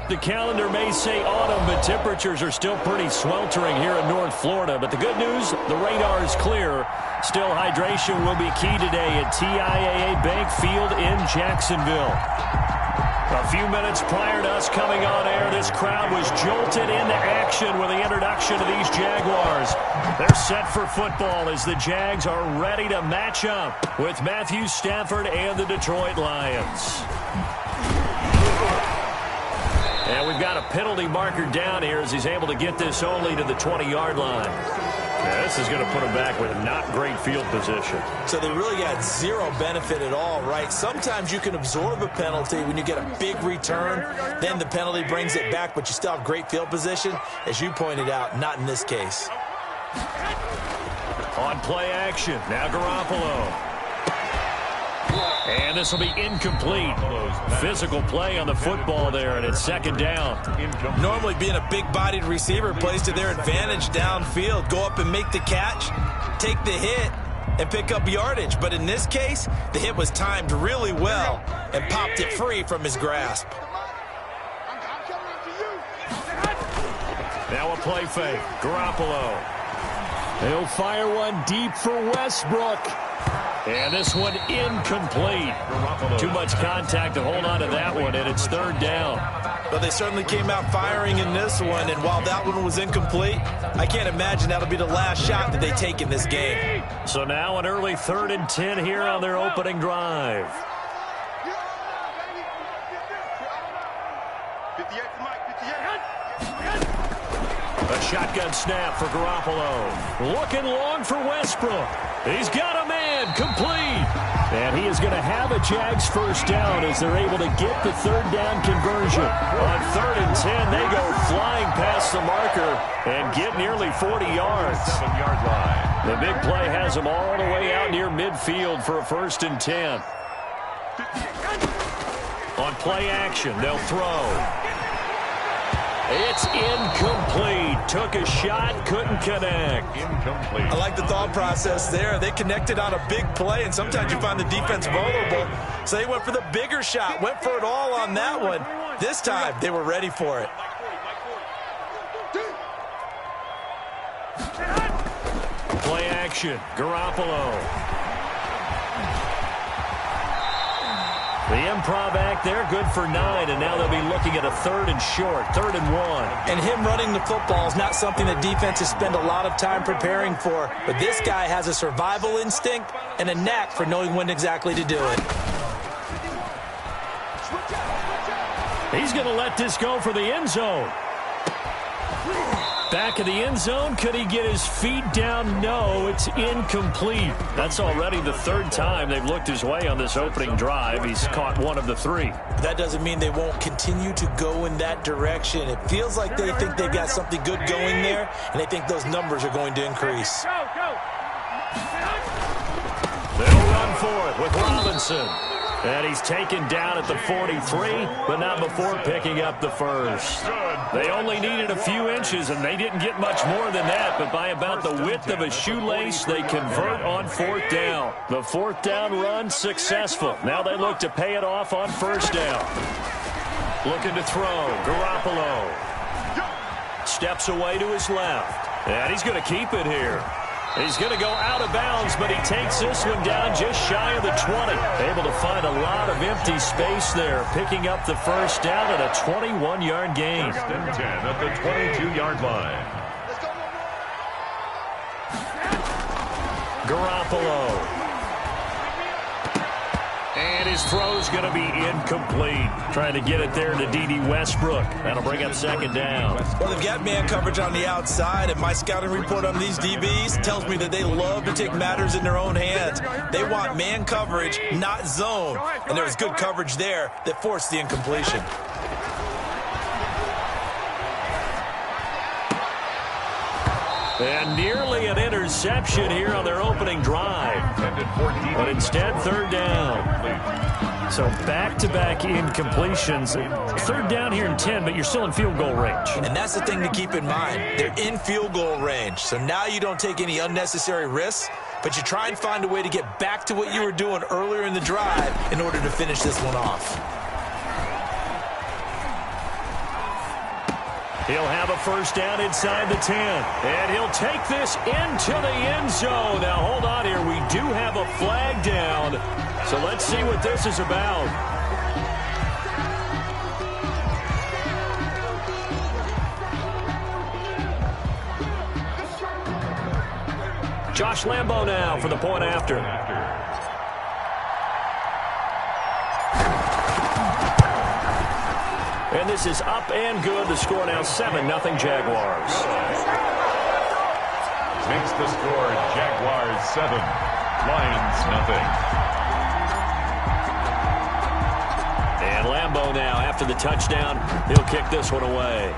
The calendar may say autumn, but temperatures are still pretty sweltering here in North Florida. But the good news, the radar is clear. Still, hydration will be key today at TIAA Bank Field in Jacksonville. A few minutes prior to us coming on air, this crowd was jolted into action with the introduction of these Jaguars. They're set for football as the Jags are ready to match up with Matthew Stafford and the Detroit Lions. And we've got a penalty marker down here as he's able to get this only to the 20-yard line. Yeah, this is going to put him back with not great field position. So they really got zero benefit at all, right? Sometimes you can absorb a penalty when you get a big return. Then the penalty brings it back, but you still have great field position. As you pointed out, not in this case. On play action, now Garoppolo. And this will be incomplete. Physical play on the football there, and it's second down. Normally being a big-bodied receiver plays to their advantage downfield. Go up and make the catch, take the hit, and pick up yardage. But in this case, the hit was timed really well and popped it free from his grasp. Now a play fake. Garoppolo. He'll fire one deep for Westbrook. And this one incomplete. Too much contact to hold on to that one, and it's third down. But they certainly came out firing in this one, and while that one was incomplete, I can't imagine that'll be the last shot that they take in this game. So now an early 3rd and 10 here on their opening drive. A shotgun snap for Garoppolo. Looking long for Westbrook. He's got a man, complete. And he is going to have a Jags first down as they're able to get the third down conversion. On 3rd and 10, they go flying past the marker and get nearly 40 yards. 7-yard line. The big play has them all the way out near midfield for a 1st and 10. On play action, they'll throw. It's incomplete. Took a shot, couldn't connect. Incomplete. I like the thought process there. They connected on a big play, and sometimes you find the defense vulnerable. So they went for the bigger shot, went for it all on that one. This time, they were ready for it. Play action, Garoppolo. The improv act there, good for 9, and now they'll be looking at a 3rd and short, 3rd and 1. And him running the football is not something that defenses spend a lot of time preparing for, but this guy has a survival instinct and a knack for knowing when exactly to do it. He's going to let this go for the end zone. Back of the end zone, could he get his feet down? No, it's incomplete. That's already the 3rd time they've looked his way on this opening drive. He's caught one of the 3. That doesn't mean they won't continue to go in that direction. It feels like they think they've got something good going there, and they think those numbers are going to increase. They'll run for it with Robinson. And he's taken down at the 43, but not before picking up the first. They only needed a few inches, and they didn't get much more than that, but by about the width of a shoelace, they convert on 4th down. The 4th down run successful. Now they look to pay it off on 1st down. Looking to throw. Garoppolo steps away to his left, and he's going to keep it here. He's going to go out of bounds, but he takes this one down just shy of the 20. Able to find a lot of empty space there, picking up the first down at a 21-yard gain. 1st and 10 at the 22-yard line. Garoppolo. And his throw's going to be incomplete. Trying to get it there to D.D. Westbrook. That'll bring up 2nd down. Well, they've got man coverage on the outside, and my scouting report on these DBs tells me that they love to take matters in their own hands. They want man coverage, not zone. And there was good coverage there that forced the incompletion. And nearly an interception here on their opening drive. But instead, 3rd down. So back-to-back incompletions. 3rd down here in 10, but you're still in field goal range. And that's the thing to keep in mind. They're in field goal range. So now you don't take any unnecessary risks, but you try and find a way to get back to what you were doing earlier in the drive in order to finish this one off. He'll have a first down inside the 10. And he'll take this into the end zone. Now, hold on here. We do have a flag down. So let's see what this is about. Josh Lambo now for the point after. And this is up and good. The score now 7-0 Jaguars. Makes the score Jaguars 7, Lions nothing. And Lambo now after the touchdown. He'll kick this one away.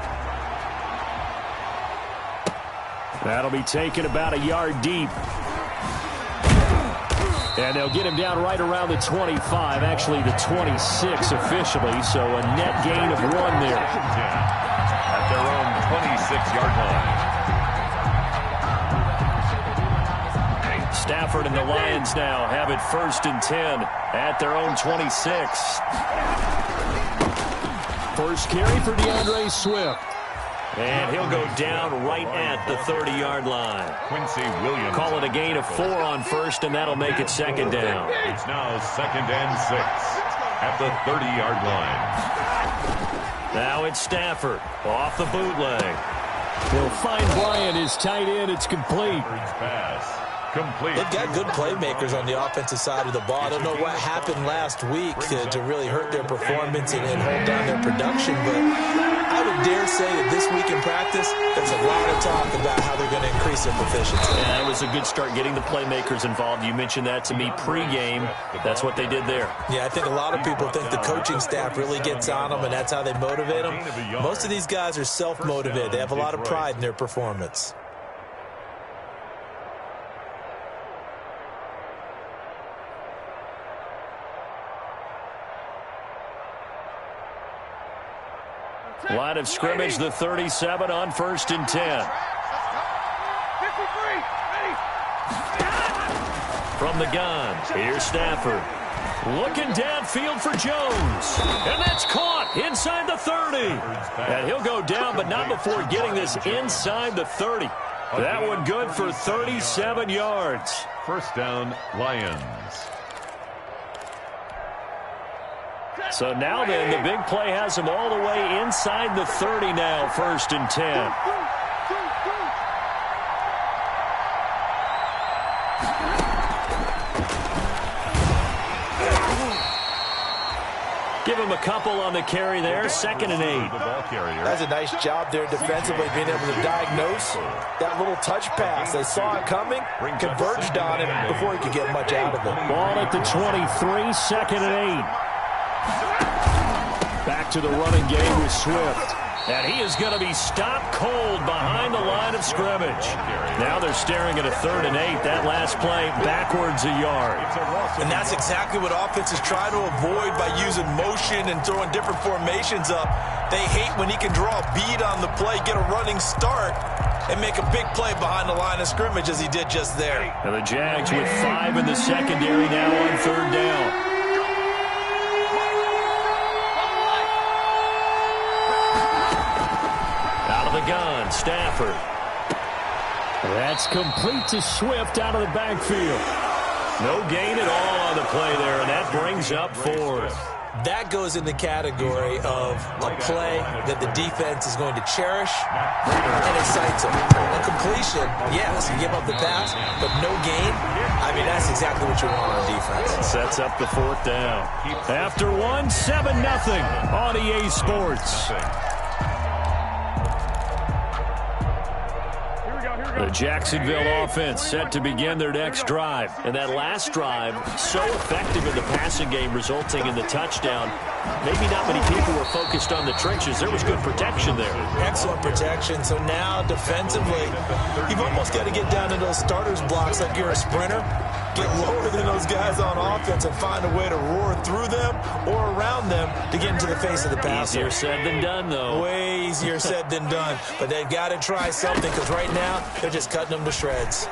That'll be taken about a yard deep. And they'll get him down right around the 25, actually the 26 officially, so a net gain of 1 there. At their own 26-yard line. Stafford and the Lions now have it 1st and 10 at their own 26. First carry for DeAndre Swift. And he'll go down right at the 30-yard line. Quincy Williams. Call it a gain of 4 on first, and that'll make it 2nd down. It's now 2nd and 6 at the 30-yard line. Now it's Stafford off the bootleg. He'll find Bryant, his tight end. It's complete. Pass. Complete. They've got good playmakers on the offensive side of the ball. I don't know what happened last week to really hurt their performance and hold down their production, but I would dare say that this week in practice, there's a lot of talk about how they're going to increase their proficiency. Yeah, that was a good start getting the playmakers involved. You mentioned that to me pregame. That's what they did there. Yeah, I think a lot of people think the coaching staff really gets on them, and that's how they motivate them. Most of these guys are self-motivated. They have a lot of pride in their performance. Line of scrimmage, the 37 on 1st and 10. From the gun, here's Stafford. Looking downfield for Jones. And that's caught inside the 30. And he'll go down, but not before getting this inside the 30. That one good for 37 yards. First down, Lions. So now then, the big play has him all the way inside the 30 now, 1st and 10. Give him a couple on the carry there, 2nd and 8. That's a nice job there defensively, being able to diagnose that little touch pass. They saw it coming, converged on it before he could get much out of it. Ball at the 23, 2nd and 8. Back to the running game with Swift. And he is going to be stopped cold behind the line of scrimmage. Now they're staring at a 3rd and 8. That last play backwards a yard. And that's exactly what offenses try to avoid by using motion and throwing different formations up. They hate when he can draw a bead on the play, get a running start, and make a big play behind the line of scrimmage as he did just there. And the Jags with 5 in the secondary now on 3rd down. The gun, Stafford. That's complete to Swift out of the backfield. No gain at all on the play there, and that brings up 4th. That goes in the category of a play that the defense is going to cherish and excites them. A completion, yes, you give up the pass, but no gain. I mean, that's exactly what you want on defense. Sets up the 4th down. After 1, 7-0 on EA Sports. The Jacksonville offense set to begin their next drive. And that last drive, so effective in the passing game, resulting in the touchdown. Maybe not many people were focused on the trenches. There was good protection there. Excellent protection. So now, defensively, you've almost got to get down to those starters blocks like you're a sprinter. Get lower than those guys on offense and find a way to roar through them or around them to get into the face of the passer. Easier said than done, though. Way easier said than done. But they've got to try something because right now they're just cutting them to shreds.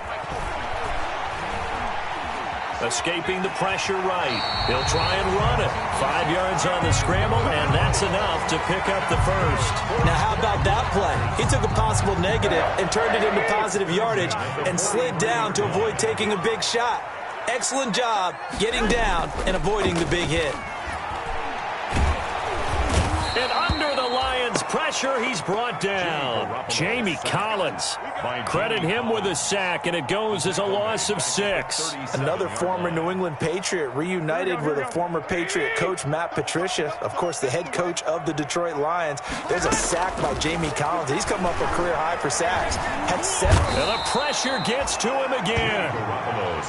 Escaping the pressure right. He'll try and run it. 5 yards on the scramble, and that's enough to pick up the first. Now, how about that play? He took a possible negative and turned it into positive yardage and slid down to avoid taking a big shot. Excellent job getting down and avoiding the big hit. And under the Lions' pressure, he's brought down. Jamie Collins. Credit him with a sack, and it goes as a loss of 6. Another former New England Patriot reunited with a former Patriot coach, Matt Patricia, of course, the head coach of the Detroit Lions. There's a sack by Jamie Collins. He's come up a career high for sacks. Had 7. And the pressure gets to him again.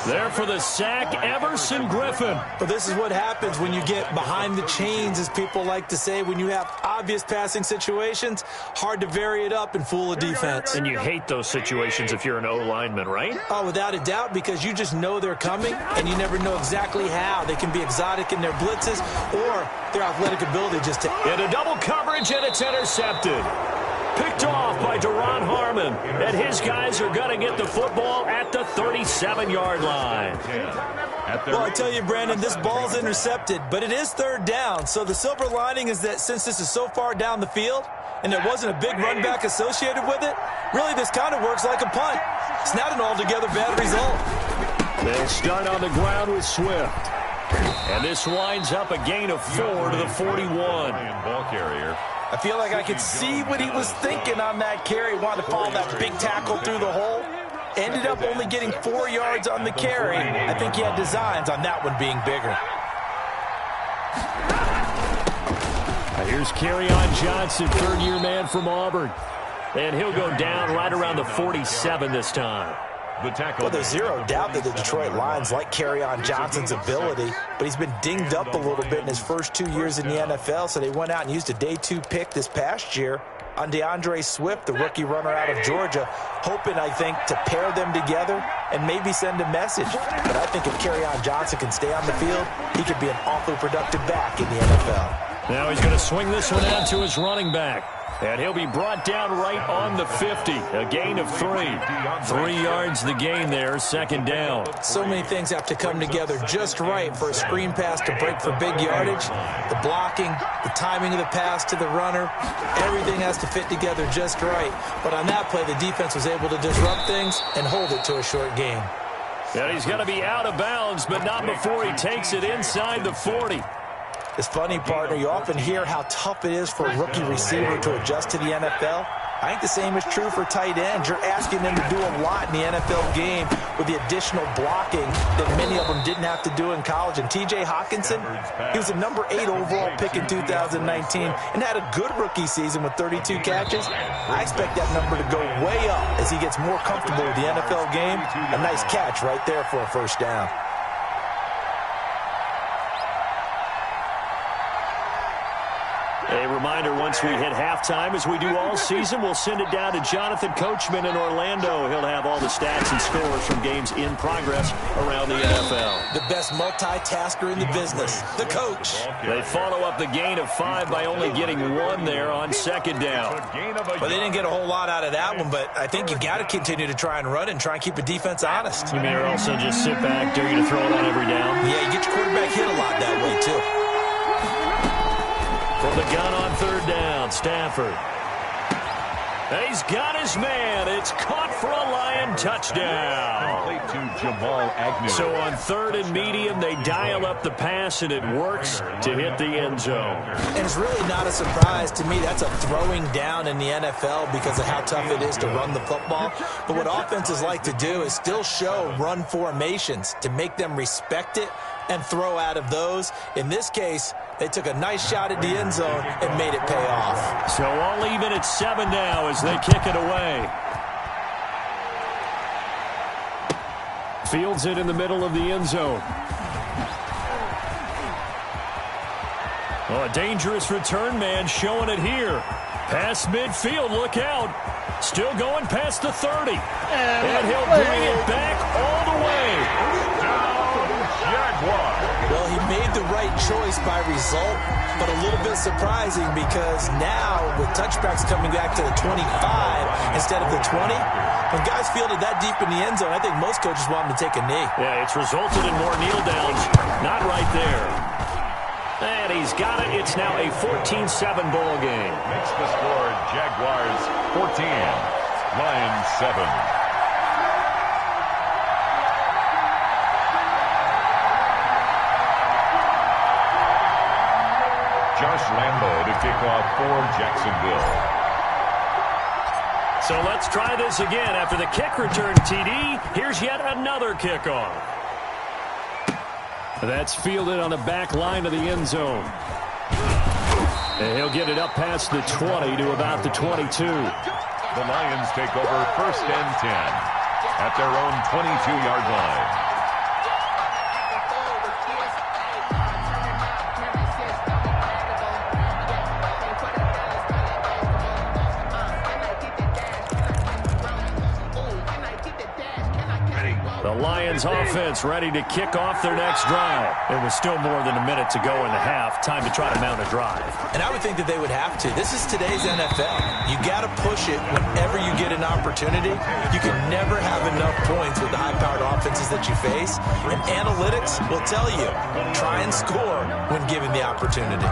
There for the sack, Everson Griffin. But this is what happens when you get behind the chains, as people like to say, when you have obvious passing situations, hard to vary it up and fool a defense. And you hate those situations if you're an O-lineman, right? Oh, without a doubt, because you just know they're coming, and you never know exactly how. They can be exotic in their blitzes or their athletic ability just to... Into double coverage, and it's intercepted. Picked off by Deron Harmon, and his guys are going to get the football at the 37-yard line. Well, I tell you, Brandon, this ball's intercepted, but it is 3rd down. So the silver lining is that since this is so far down the field and there wasn't a big run back associated with it, really this kind of works like a punt. It's not an altogether bad result. They'll start on the ground with Swift. And this winds up a gain of 4 to the 41. Ball carrier. I feel like I could see what he was thinking on that carry. Wanted to follow that big tackle through the hole. Ended up only getting 4 yards on the carry. I think he had designs on that one being bigger. Here's Kerryon Johnson, 3rd-year man from Auburn. And he'll go down right around the 47 this time. Well, there's zero doubt that the Detroit Lions like Kerryon Johnson's ability, but he's been dinged up a little bit in his first 2 years in the NFL, so they went out and used a day 2 pick this past year on DeAndre Swift, the rookie runner out of Georgia, hoping, I think, to pair them together and maybe send a message. But I think if Kerryon Johnson can stay on the field, he could be an awfully productive back in the NFL. Now he's going to swing this one out to his running back. And he'll be brought down right on the 50. A gain of 3. 3 yards the gain there, 2nd down. So many things have to come together just right for a screen pass to break for big yardage. The blocking, the timing of the pass to the runner, everything has to fit together just right. But on that play, the defense was able to disrupt things and hold it to a short gain. And he's going to be out of bounds, but not before he takes it inside the 40. It's funny, partner, you often hear how tough it is for a rookie receiver to adjust to the NFL. I think the same is true for tight ends. You're asking them to do a lot in the NFL game with the additional blocking that many of them didn't have to do in college. And T.J. Hawkinson, he was a number 8 overall pick in 2019 and had a good rookie season with 32 catches. I expect that number to go way up as he gets more comfortable with the NFL game. A nice catch right there for a 1st down. A reminder, once we hit halftime, as we do all season, we'll send it down to Jonathan Coachman in Orlando. He'll have all the stats and scores from games in progress around the NFL. The best multitasker in the business, the coach. They follow up the gain of 5 by only getting 1 there on 2nd down. Well, they didn't get a whole lot out of that one, but I think you got to continue to try and run and try and keep a defense honest. You mean or also just sit back, dare you to throw it on every down? Yeah, you get your quarterback hit a lot that way, too. From the gun on 3rd down, Stafford. And he's got his man. It's caught for a Lion touchdown. To Jamal Agnew. So on 3rd and medium, they dial up the pass, and it works to hit the end zone. And it's really not a surprise to me. That's a throwing down in the NFL because of how tough it is to run the football. But what offenses like to do is still show run formations to make them respect it and throw out of those. In this case, they took a nice shot at the end zone and made it pay off. So all even at 7 now as they kick it away. Fields it in the middle of the end zone. Oh, a dangerous return man showing it here. Past midfield, look out. Still going past the 30. And he'll bring it back all the way. Jaguar. Well, he made the the right choice by result, but a little bit surprising because now with touchbacks coming back to the 25 instead of the 20, when guys fielded that deep in the end zone, I think most coaches want them to take a knee. Yeah, it's resulted in more kneel downs. Not right there. And he's got it. It's now a 14-7 ball game. Makes the score Jaguars 14, Lions 7. Josh Lambo to kick off for Jacksonville. So let's try this again. After the kick return TD, here's yet another kickoff. That's fielded on the back line of the end zone. And he'll get it up past the 20 to about the 22. The Lions take over 1st and 10 at their own 22-yard line. The Lions offense ready to kick off their next drive. It was still more than a minute to go in the half. Time to try to mount a drive. And I would think that they would have to. This is today's NFL. You got to push it whenever you get an opportunity. You can never have enough points with the high-powered offenses that you face. And analytics will tell you, try and score when given the opportunity.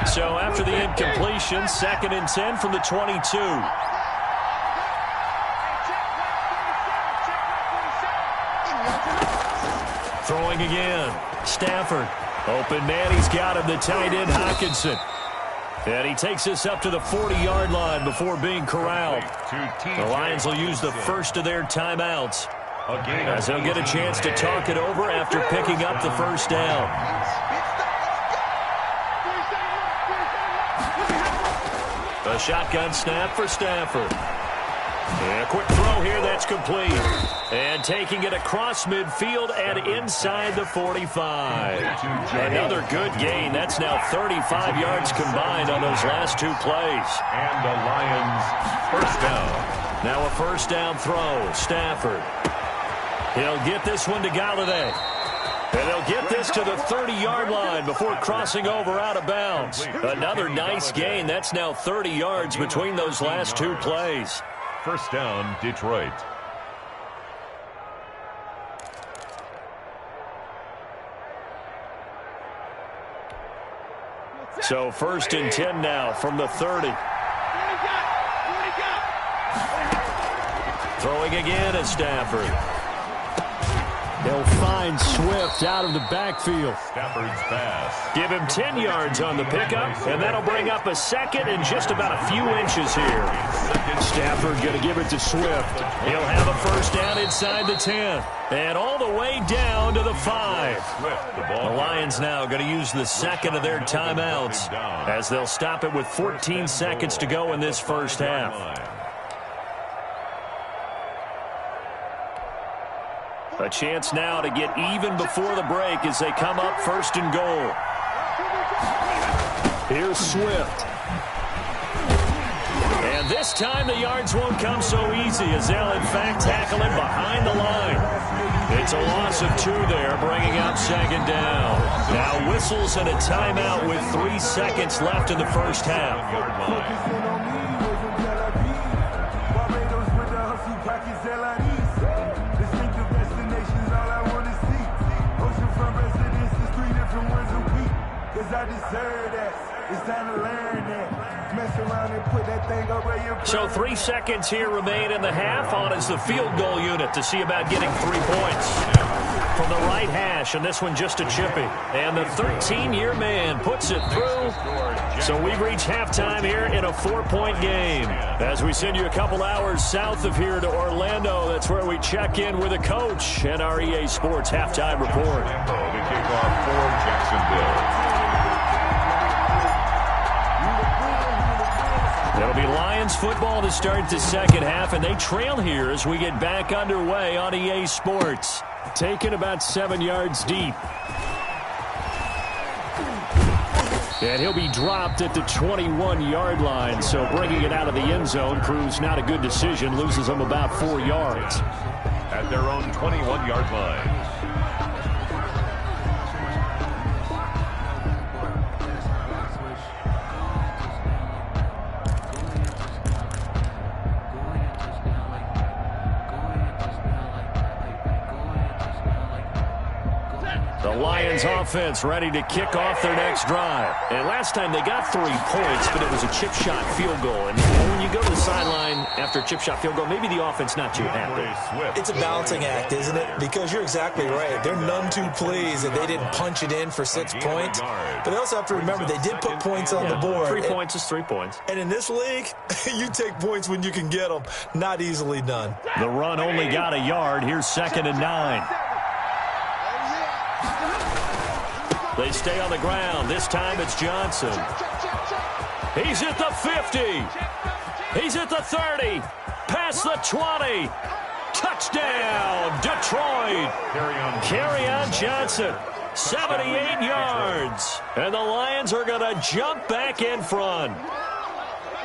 So after the incompletion, 2nd and 10 from the 22. Throwing again. Stafford. Open man. He's got him. The tight end, Hockenson. And he takes this up to the 40-yard line before being corralled. The Lions will use the first of their timeouts, as they'll get a chance to talk it over after picking up the first down. A shotgun snap for Stafford. And a quick throw here that's complete. And taking it across midfield and inside the 45. Another good gain. That's now 35 yards combined on those last two plays. And the Lions first down. Now a first down throw. Stafford. He'll get this one to Galladay. And they'll get this to the 30-yard line before crossing over out of bounds. Another nice gain. That's now 30 yards between those last two plays. First down, Detroit. So 1st and 10 now from the 30. Throwing again at Stafford. They'll find Swift out of the backfield. Stafford's pass. Give him 10 yards on the pickup, and that'll bring up a 2nd and just about a few inches here. Stafford going to give it to Swift. He'll have a first down inside the 10. And all the way down to the 5. The Lions now going to use the 2nd of their timeouts, as they'll stop it with 14 seconds to go in this first half. A chance now to get even before the break as they come up 1st and goal. Here's Swift. And this time the yards won't come so easy, as they'll in fact tackle him behind the line. It's a loss of 2 there, bringing up 2nd down. Now whistles and a timeout with 3 seconds left in the first half. So 3 seconds here remain in the half. On is the field goal unit to see about getting 3 points. From the right hash, and this one just a chippy. And the 13-year man puts it through. So we've reached halftime here in a 4-point game. As we send you a couple hours south of here to Orlando, that's where we check in with a coach and our EA Sports halftime report. The kickoff for Jacksonville. It'll be Lions football to start the second half, and they trail here as we get back underway on EA Sports. Taken about 7 yards deep. And he'll be dropped at the 21-yard line. So bringing it out of the end zone proves not a good decision. Loses them about 4 yards. At their own 21-yard line. The Lions offense ready to kick off their next drive. And last time they got 3 points, but it was a chip shot field goal. And when you go to the sideline after a chip shot field goal, maybe the offense not too happy. It's a balancing act, isn't it? Because you're exactly right. They're none too pleased that they didn't punch it in for 6 points. But they also have to remember they did put points on the board. 3 points is 3 points. And in this league, you take points when you can get them. Not easily done. The run only got a yard. Here's 2nd and 9. They stay on the ground. This time it's Johnson. He's at the 50. He's at the 30. Past the 20. Touchdown, Detroit. Kerryon Johnson, 78 yards. And the Lions are going to jump back in front.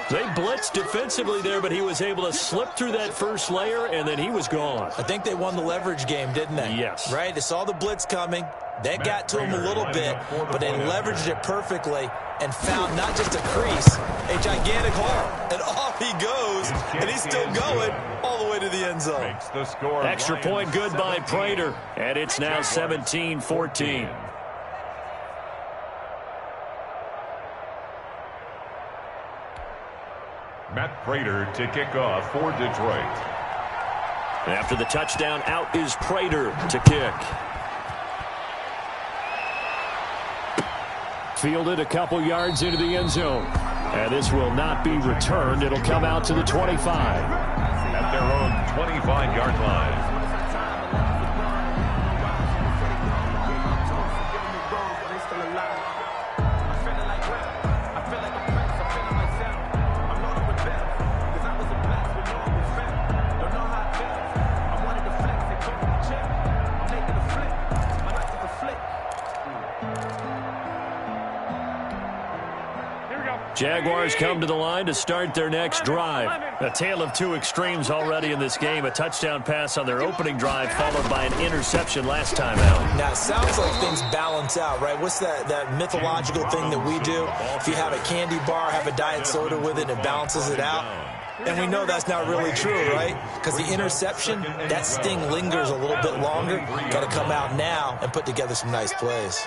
They blitzed defensively there, but he was able to slip through that first layer, and then he was gone. I think they won the leverage game, didn't they? Yes. Right? They saw the blitz coming. That got to him a little bit, but they leveraged it perfectly and found not just a crease, a gigantic hole. And off he goes, and he's still going all the way to the end zone. Extra point good by Prater, and it's now 17-14. Matt Prater to kick off for Detroit. After the touchdown, out is Prater to kick. Fielded a couple yards into the end zone. And this will not be returned. It'll come out to the 25. At their own 25-yard line. Jaguars come to the line to start their next drive. A tale of 2 extremes already in this game. A touchdown pass on their opening drive followed by an interception last time out. Now, it sounds like things balance out, right? What's that mythological thing that we do? If you have a candy bar, have a diet soda with it, it balances it out. And we know that's not really true, right? Because the interception, that sting lingers a little bit longer. Got to come out now and put together some nice plays.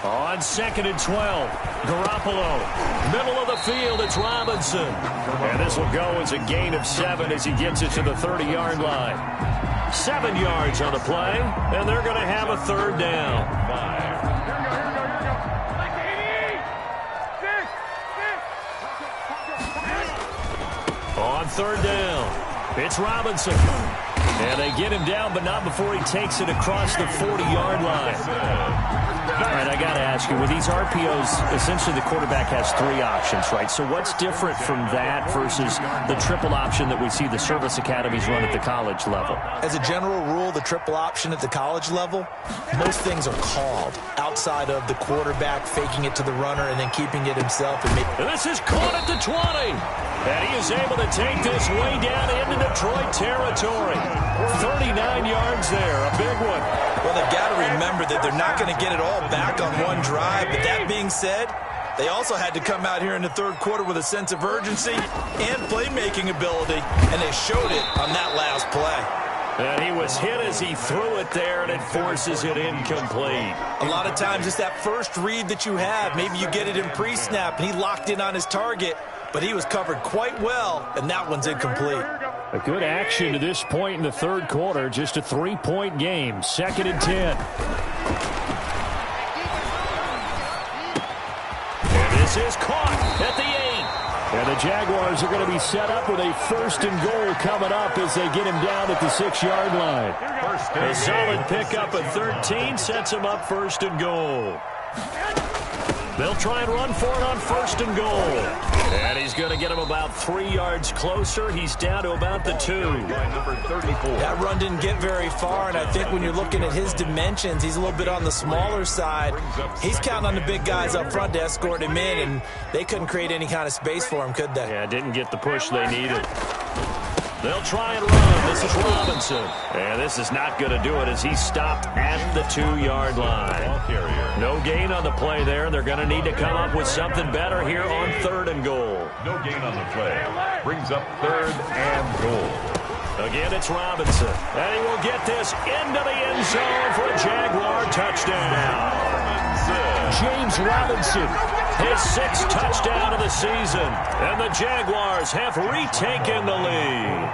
On 2nd and 12, Garoppolo, middle of the field, it's Robinson. And this will go as a gain of 7 as he gets it to the 30-yard line. 7 yards on the play, and they're going to have a 3rd down. On 3rd down, it's Robinson. And they get him down, but not before he takes it across the 40-yard line. All right, I got to ask you, with these RPOs, essentially the quarterback has 3 options, right? So what's different from that versus the triple option that we see the service academies run at the college level? As a general rule, the triple option at the college level, most things are called outside of the quarterback faking it to the runner and then keeping it himself. And this is caught at the 20. And he is able to take this way down into Detroit territory. 39 yards there, a big one. Well, they've got to remember that they're not going to get it all back on one drive. But that being said, they also had to come out here in the 3rd quarter with a sense of urgency and playmaking ability, and they showed it on that last play. And he was hit as he threw it there, and it forces it incomplete. A lot of times it's that first read that you have. Maybe you get it in pre-snap, and he locked in on his target, but he was covered quite well, and that one's incomplete. A good action to this point in the 3rd quarter. Just a 3-point game. 2nd and 10. And this is caught at the 8. And the Jaguars are going to be set up with a 1st and goal coming up as they get him down at the 6-yard line. A solid pickup at 13 sets him up 1st and goal. They'll try and run for it on 1st and goal. And he's going to get him about 3 yards closer. He's down to about the 2. Number 34. That run didn't get very far, and I think when you're looking at his dimensions, he's a little bit on the smaller side. He's counting on the big guys up front to escort him in, and they couldn't create any kind of space for him, could they? Yeah, didn't get the push they needed. They'll try and run. This is Robinson. And this is not going to do it as he's stopped at the 2-yard line. No gain on the play there. They're going to need to come up with something better here on 3rd and goal. No gain on the play. Brings up 3rd and goal. Again, it's Robinson. And he will get this into the end zone for a Jaguar touchdown. James Robinson, his 6th touchdown of the season. And the Jaguars have retaken the lead.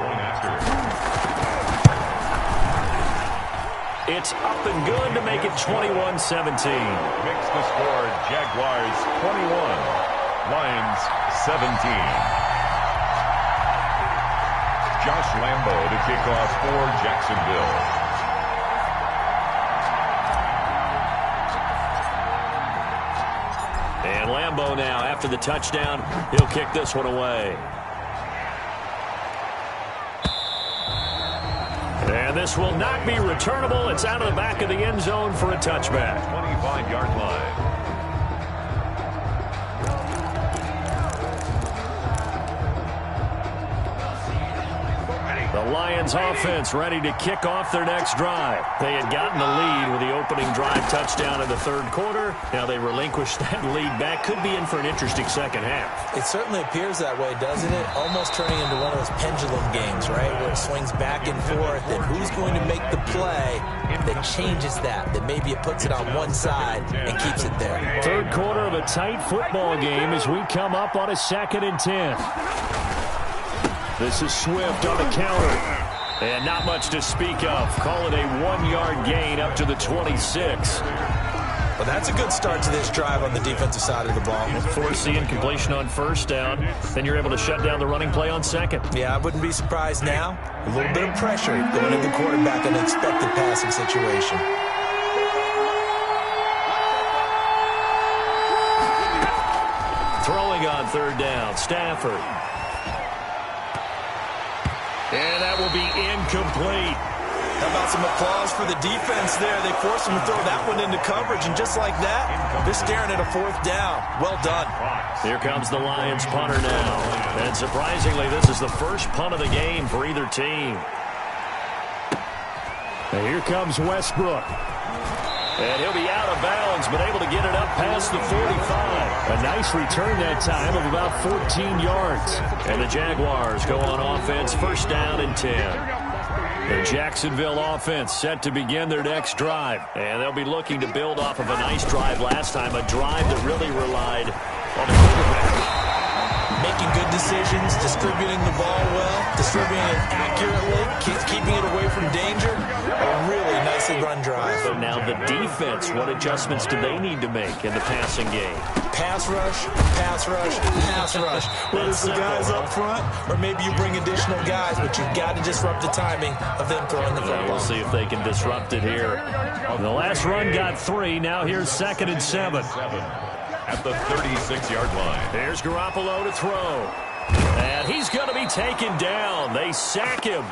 It's up and good to make it 21-17. Makes the score Jaguars 21, Lions 17. Josh Lambo to kick off for Jacksonville. And Lambo now, after the touchdown, he'll kick this one away. And this will not be returnable. It's out of the back of the end zone for a touchback. 25-yard line. The Lions offense ready to kick off their next drive. They had gotten the lead with the opening drive touchdown in the 3rd quarter. Now they relinquished that lead back. Could be in for an interesting second half. It certainly appears that way, doesn't it? Almost turning into one of those pendulum games, right, where it swings back and forth, and who's going to make the play that changes that maybe it puts it on one side and keeps it there. 3rd quarter of a tight football game as we come up on a 2nd and 10. This is Swift on the counter. And not much to speak of. Call it a 1-yard gain up to the 26. Well, that's a good start to this drive on the defensive side of the ball. Force the incompletion on 1st down. Then you're able to shut down the running play on 2nd. Yeah, I wouldn't be surprised now. A little bit of pressure going at the quarterback in an expected passing situation. Throwing on 3rd down, Stafford. And that will be incomplete. How about some applause for the defense there? They forced him to throw that one into coverage, and just like that, they're staring at a 4th down. Well done. Here comes the Lions punter now. And surprisingly, this is the first punt of the game for either team. And here comes Westbrook. And he'll be out of bounds, but able to get it up past the 45. A nice return that time of about 14 yards. And the Jaguars go on offense, 1st down and 10. The Jacksonville offense set to begin their next drive. And they'll be looking to build off of a nice drive last time, a drive that really relied on the quarterback. Making good decisions, distributing the ball well, distributing it accurately, keeping it away from danger. A really nicely run drive. But now the defense, what adjustments do they need to make in the passing game? Pass rush, pass rush, pass rush. Whether it's the guys up front or maybe you bring additional guys, but you've got to disrupt the timing of them throwing the football. We'll see if they can disrupt it here. The last run got 3. Now here's 2nd and 7. At the 36-yard line. There's Garoppolo to throw. And he's going to be taken down. They sack him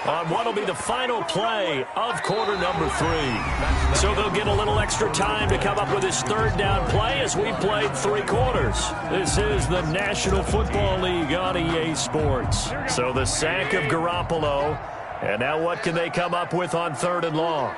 on what will be the final play of quarter number 3. So they'll get a little extra time to come up with his 3rd down play as we played 3 quarters. This is the National Football League on EA Sports. So the sack of Garoppolo. And now what can they come up with on 3rd and long?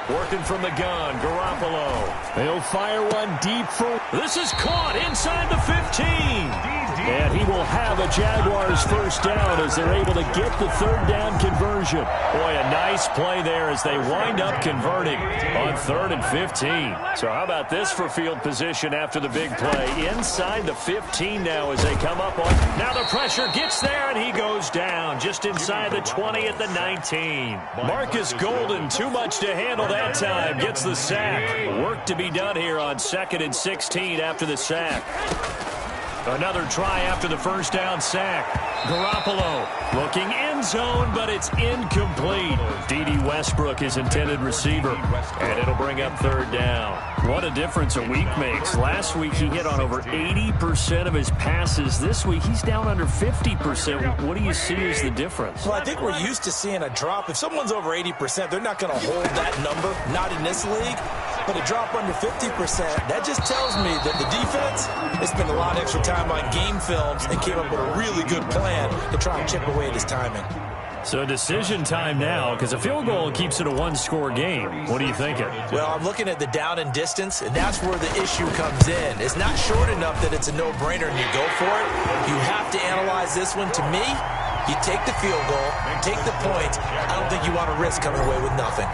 Working from the gun, Garoppolo. They'll fire one deep for... This is caught inside the 15. And he will have a Jaguars 1st down as they're able to get the 3rd down conversion. Boy, a nice play there as they wind up converting on 3rd and 15. So how about this for field position after the big play? Inside the 15 now as they come up on... Now the pressure gets there and he goes down just inside the 20 at the 19. Marcus Golden, too much to handle that time, gets the sack. Work to be done here on 2nd and 16 after the sack. Another try after the 1st down sack. Garoppolo looking in end zone, but it's incomplete. D.D. Westbrook is intended receiver, and it'll bring up third down. What a difference a week makes. Last week he hit on over 80% of his passes. This week he's down under 50%. What do you see as the difference? Well, I think we're used to seeing a drop. If someone's over 80%, they're not going to hold that number, not in this league. But a drop under 50%, that just tells me that the defense has spent a lot of extra time on game films and came up with a really good plan to try and chip away at his timing. So decision time now, because a field goal keeps it a one-score game. What are you thinking? Well, I'm looking at the down and distance, and that's where the issue comes in. It's not short enough that it's a no-brainer and you go for it. You have to analyze this one. To me, you take the field goal, take the point. I don't think you want to risk coming away with nothing.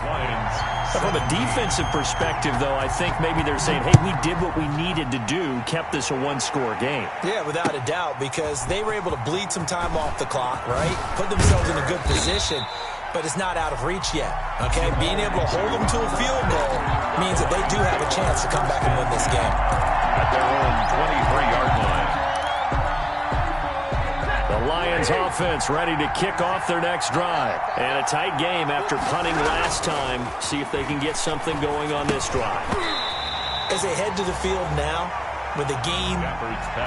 From a defensive perspective, though, I think maybe they're saying, hey, we did what we needed to do, kept this a one-score game. Yeah, without a doubt, because they were able to bleed some time off the clock, right? Put themselves in a good position, but it's not out of reach yet, okay? Being able to hold them to a field goal means that they do have a chance to come back and win this game. At their own 23-yard line. The Lions offense ready to kick off their next drive. And a tight game after punting last time. See if they can get something going on this drive. As they head to the field now, with the game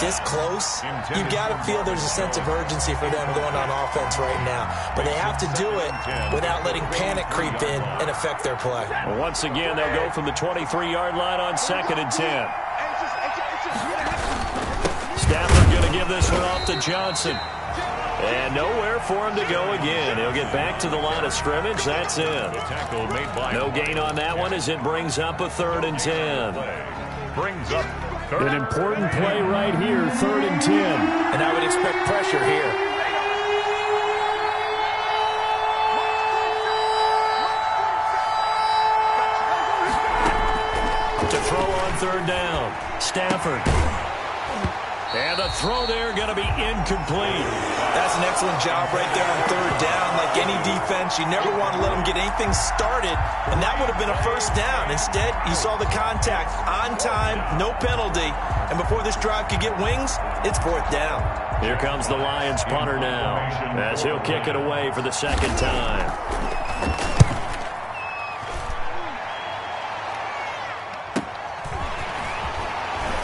this close, you've got to feel there's a sense of urgency for them going on offense right now. But they have to do it without letting panic creep in and affect their play. Well, once again, they'll go from the 23-yard line on 2nd and 10. Stafford going to give this one off to Johnson. And nowhere for him to go again. He'll get back to the line of scrimmage. That's in. No gain on that one as it brings up a 3rd and 10. Brings up An important play right here, 3rd and 10. And I would expect pressure here. To throw on 3rd down. Stafford. And the throw there going to be incomplete. That's an excellent job right there on 3rd down. Like any defense, you never want to let them get anything started, and that would have been a 1st down. Instead, you saw the contact on time, no penalty, and before this drive could get wings, it's 4th down. Here comes the Lions punter now, as he'll kick it away for the 2nd time.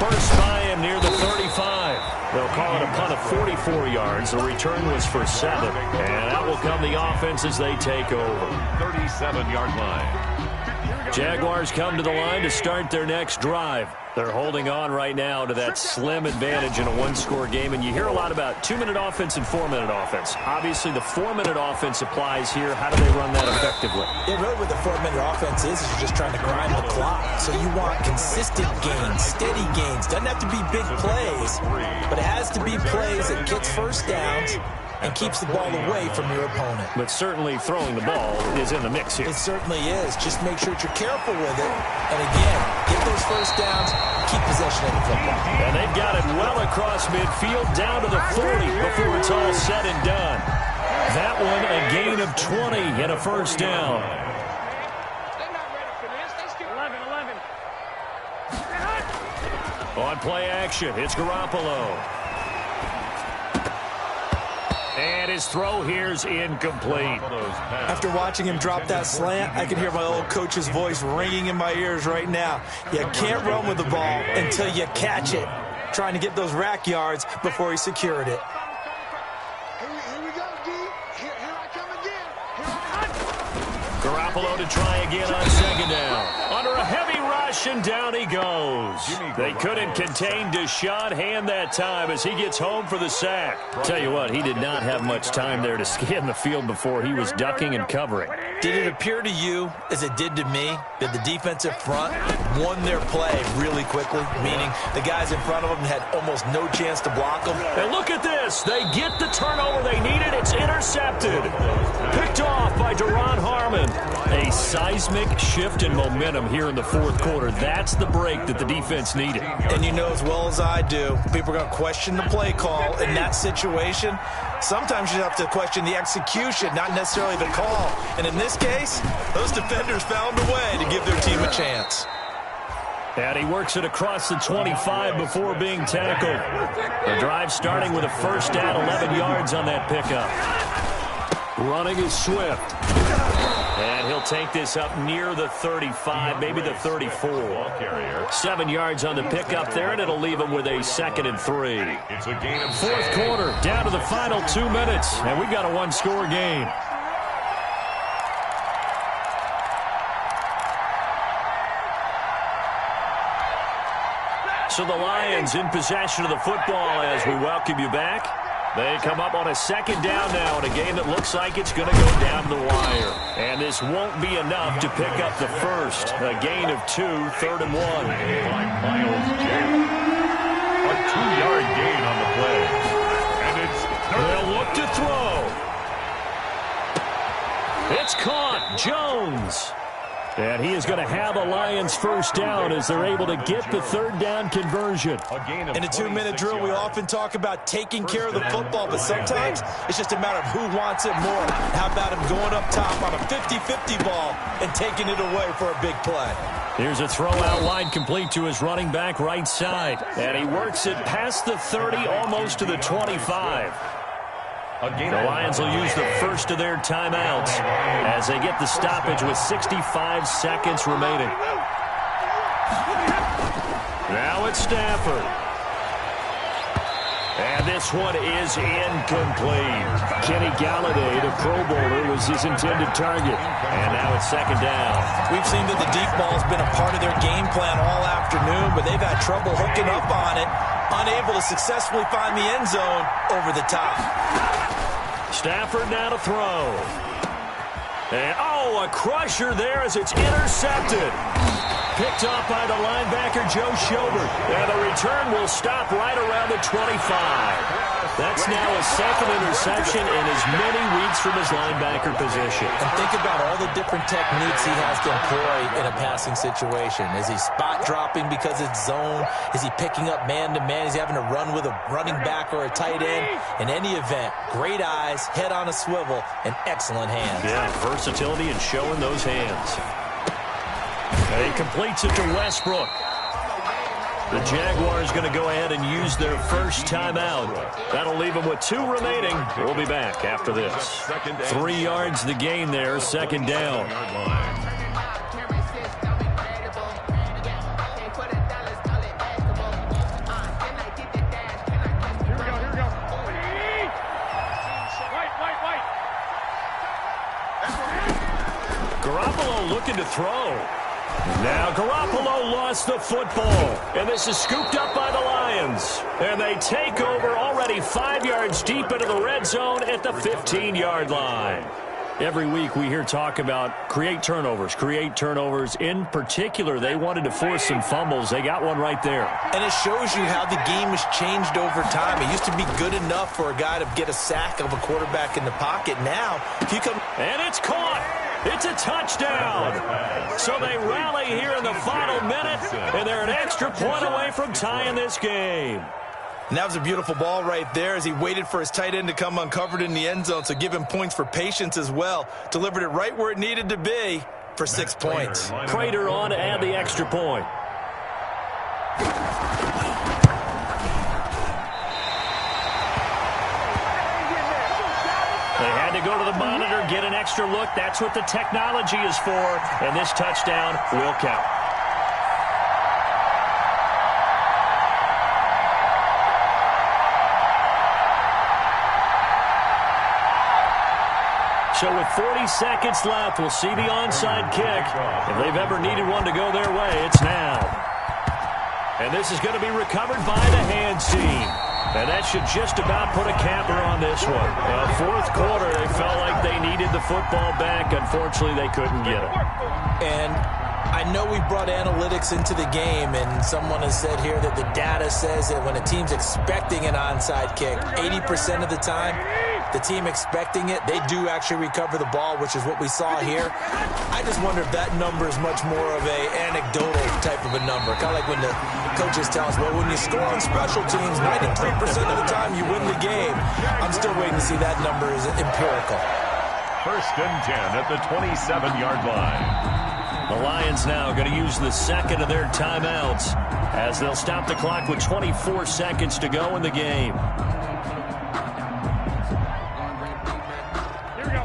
First by him near the 35. They'll call it a punt of 44 yards. The return was for 7. And out will come the offense as they take over. 37-yard line. Jaguars come to the line to start their next drive. They're holding on right now to that slim advantage in a one-score game. And you hear a lot about 2-minute offense and 4-minute offense. Obviously, the 4-minute offense applies here. How do they run that effectively? Yeah, really what the 4-minute offense is you're just trying to grind the clock. So you want consistent gains, steady gains. Doesn't have to be big plays, but it has to be plays that gets 1st downs and keeps the ball away from your opponent. But certainly throwing the ball is in the mix here. It certainly is. Just make sure that you're careful with it. And again, get those 1st downs, keep possession of the football. And they've got it well across midfield down to the 40 before it's all said and done. That one a gain of 20 and a 1st down. They're not ready for this. They still 11. On play action, it's Garoppolo. And his throw here's incomplete. After watching him drop that slant, I can hear my old coach's voice ringing in my ears right now. You can't run with the ball until you catch it. Trying to get those rack yards before he secured it. Here we go, D. Here I come again. Garoppolo to try again on 2nd down. Under a heavy rush, and down he goes. They couldn't contain Deshaun Hand that time as he gets home for the sack. Tell you what, he did not have much time there to scan the field before he was ducking and covering. Did it appear to you, as it did to me, that the defensive front won their play really quickly? Meaning the guys in front of them had almost no chance to block them. And look at this. They get the turnover they needed. It's intercepted. Picked off by Duron Harmon. A seismic shift in momentum here in the 4th quarter. That's the break that the defense needed. And you know as well as I do, people are going to question the play call in that situation. Sometimes you have to question the execution, not necessarily the call. And in this case, those defenders found a way to give their team a chance. And he works it across the 25 before being tackled. The drive starting with a 1st down, 11 yards on that pickup. Running is Swift. And he'll take this up near the 35, maybe the 34. 7 yards on the pickup there, and it'll leave him with a 2nd and 3. It's a gain of Fourth quarter, down to the final 2 minutes, and we got a one-score game. So the Lions in possession of the football as we welcome you back. They come up on a 2nd down now in a game that looks like it's going to go down the wire. And this won't be enough to pick up the first. A gain of 2, 3rd and 1. Miles Jack. A 2-yard gain on the play. And it's they'll look to throw. It's caught. Jones. And he is going to have a Lions first down as they're able to get the 3rd down conversion. In a 2-minute drill, we often talk about taking care of the football, but sometimes it's just a matter of who wants it more. How about him going up top on a 50-50 ball and taking it away for a big play? Here's a throw out wide complete to his running back right side. And he works it past the 30, almost to the 25. The Lions will use the first of their timeouts as they get the stoppage with 65 seconds remaining. Now it's Stafford. And this one is incomplete. Kenny Galladay, the Pro Bowler, was his intended target. And now it's 2nd down. We've seen that the deep ball's been a part of their game plan all afternoon, but they've had trouble hooking up on it, unable to successfully find the end zone over the top. Stafford now to throw. And, a crusher there as it's intercepted. Picked off by the linebacker, Joe Schobert. And the return will stop right around the 25. That's now his 2nd interception in as many weeks from his linebacker position. And think about all the different techniques he has to employ in a passing situation. Is he spot dropping because it's zone? Is he picking up man-to-man? Is he having to run with a running back or a tight end? In any event, great eyes, head on a swivel, and excellent hands. Yeah, versatility and showing those hands. And he completes it to Westbrook. The Jaguars going to go ahead and use their first timeout. That'll leave them with 2 remaining. We'll be back after this. 3 yards the gain there, 2nd down. Garoppolo looking to throw. Now Garoppolo lost the football, and this is scooped up by the Lions. And they take over already 5 yards deep into the red zone at the 15-yard line. Every week we hear talk about create turnovers. In particular, they wanted to force some fumbles. They got one right there. And it shows you how the game has changed over time. It used to be good enough for a guy to get a sack of a quarterback in the pocket. Now, if you come... And it's caught. It's a touchdown. So they rally here in the final minute, and they're an extra point away from tying this game. And that was a beautiful ball right there as he waited for his tight end to come uncovered in the end zone, so give him points for patience as well. Delivered it right where it needed to be for 6 points. Prater on to add the extra point. They had to go to the monitor, get an extra look. That's what the technology is for, and this touchdown will count. So with 40 seconds left, we'll see the onside kick. If they've ever needed one to go their way, it's now. And this is going to be recovered by the hands team. And that should just about put a capper on this one. Fourth quarter, they felt like they needed the football back. Unfortunately, they couldn't get it. And I know we brought analytics into the game, and someone has said here that the data says that when a team's expecting an onside kick, 80% of the time, the team expecting it, they do actually recover the ball, which is what we saw here. I just wonder if that number is much more of a anecdotal type of a number. Kind of like when the coaches tell us, well, when you score on special teams, 93% of the time you win the game. I'm still waiting to see that number is empirical. 1st and 10 at the 27-yard line. The Lions now going to use the second of their timeouts as they'll stop the clock with 24 seconds to go in the game. Here we go.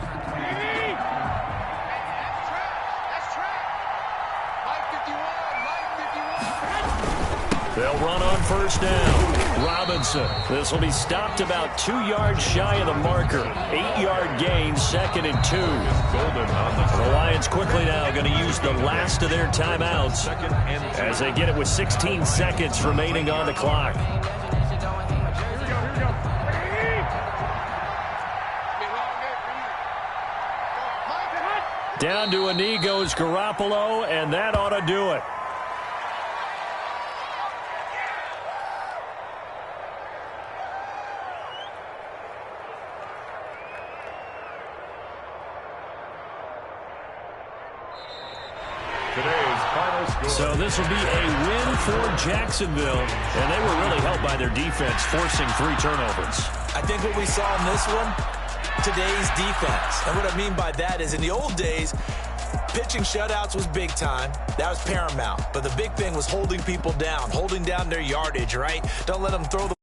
They'll run on first down. Robinson. This will be stopped about 2 yards shy of the marker. 8-yard gain, 2nd and 2. The Lions quickly now going to use the last of their timeouts as they get it with 16 seconds remaining on the clock. Down to a knee goes Garoppolo, and that ought to do it. So this will be a win for Jacksonville, and they were really helped by their defense, forcing 3 turnovers. I think what we saw in this one, today's defense. And what I mean by that is in the old days, pitching shutouts was big time. That was paramount. But the big thing was holding people down, holding down their yardage, right? Don't let them throw the